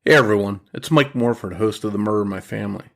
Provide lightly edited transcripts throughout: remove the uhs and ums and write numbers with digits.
Hey everyone, it's Mike Morford, host of The Murder in My Family.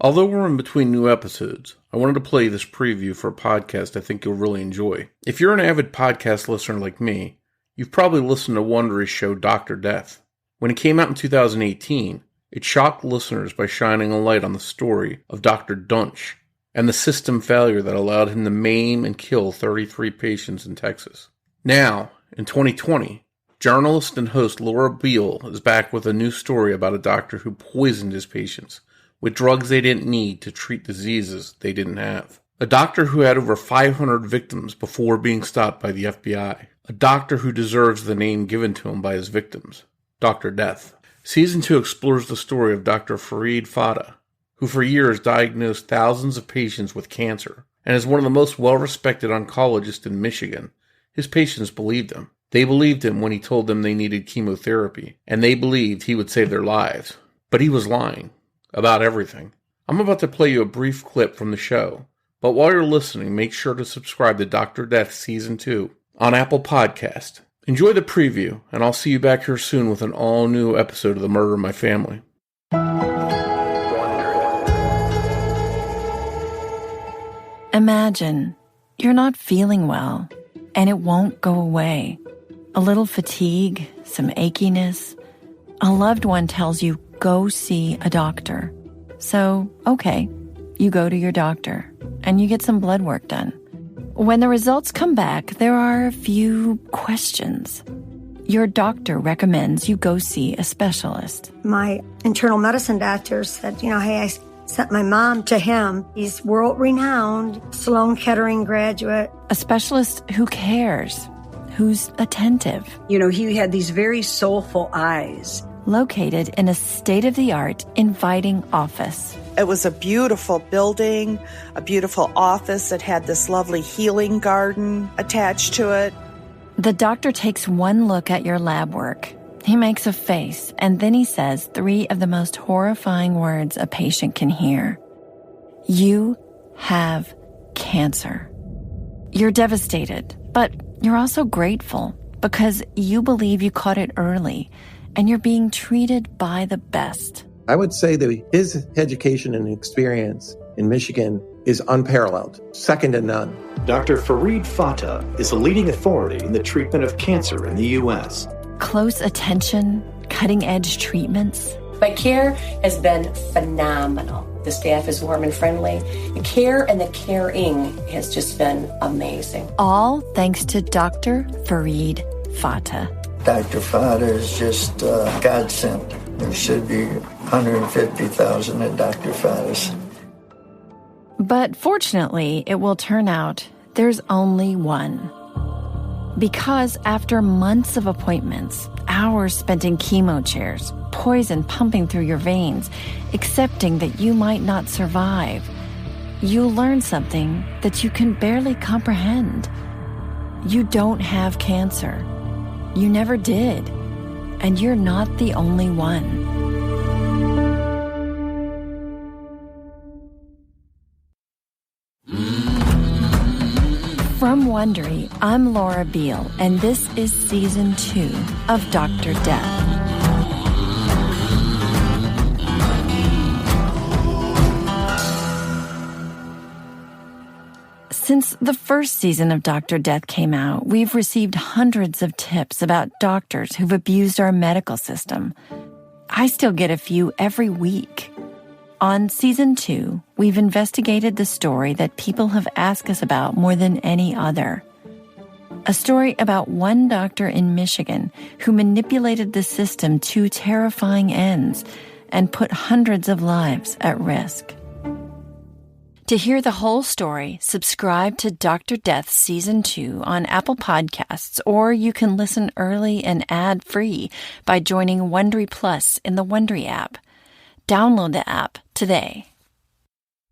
Although we're in between new episodes, I wanted to play this preview for a podcast I think you'll really enjoy. If you're an avid podcast listener like me, you've probably listened to Wondery's show Dr. Death. When it came out in 2018, it shocked listeners by shining a light on the story of Dr. Dunch and the system failure that allowed him to maim and kill 33 patients in Texas. Now, in 2020, journalist and host Laura Beale is back with a new story about a doctor who poisoned his patients with drugs they didn't need to treat diseases they didn't have. A doctor who had over 500 victims before being stopped by the FBI. A doctor who deserves the name given to him by his victims, Dr. Death. Season 2 explores the story of Dr. Farid Fatah, who for years diagnosed thousands of patients with cancer, and is one of the most well-respected oncologists in Michigan. His patients believed him. They believed him when he told them they needed chemotherapy, and they believed he would save their lives. But he was lying about everything. I'm about to play you a brief clip from the show, but while you're listening, make sure to subscribe to Dr. Death Season 2 on Apple Podcast. Enjoy the preview, and I'll see you back here soon with an all-new episode of The Murder in My Family. Imagine you're not feeling well, and it won't go away. A little fatigue, some achiness. A loved one tells you, go see a doctor. So, okay, you go to your doctor, and you get some blood work done. When the results come back, there are a few questions. Your doctor recommends you go see a specialist. My internal medicine doctor said, hey, I sent my mom to him. He's world-renowned, Sloan Kettering graduate. A specialist who cares, who's attentive. He had these very soulful eyes. Located in a state-of-the-art, inviting office. It was a beautiful building, a beautiful office that had this lovely healing garden attached to it. The doctor takes one look at your lab work. He makes a face, and then he says 3 of the most horrifying words a patient can hear. You have cancer. You're devastated, but you're also grateful because you believe you caught it early and you're being treated by the best. I would say that his education and experience in Michigan is unparalleled, second to none. Dr. Farid Fatah is a leading authority in the treatment of cancer in the U.S. Close attention, cutting-edge treatments. My care has been phenomenal. The staff is warm and friendly. The care and the caring has just been amazing. All thanks to Dr. Farid Fatah. Dr. Fatah is just godsend. There should be 150,000 at Dr. Fatah's. But fortunately, it will turn out there's only one. Because after months of appointments, hours spent in chemo chairs, poison pumping through your veins, accepting that you might not survive, you'll learn something that you can barely comprehend. You don't have cancer. You never did. And you're not the only one. From Wondery, I'm Laura Beale, and this is Season 2 of Dr. Death. Since the first season of Dr. Death came out, we've received hundreds of tips about doctors who've abused our medical system. I still get a few every week. On Season 2, we've investigated the story that people have asked us about more than any other. A story about one doctor in Michigan who manipulated the system to terrifying ends and put hundreds of lives at risk. To hear the whole story, subscribe to Dr. Death Season 2 on Apple Podcasts, or you can listen early and ad-free by joining Wondery Plus in the Wondery app. Download the app today.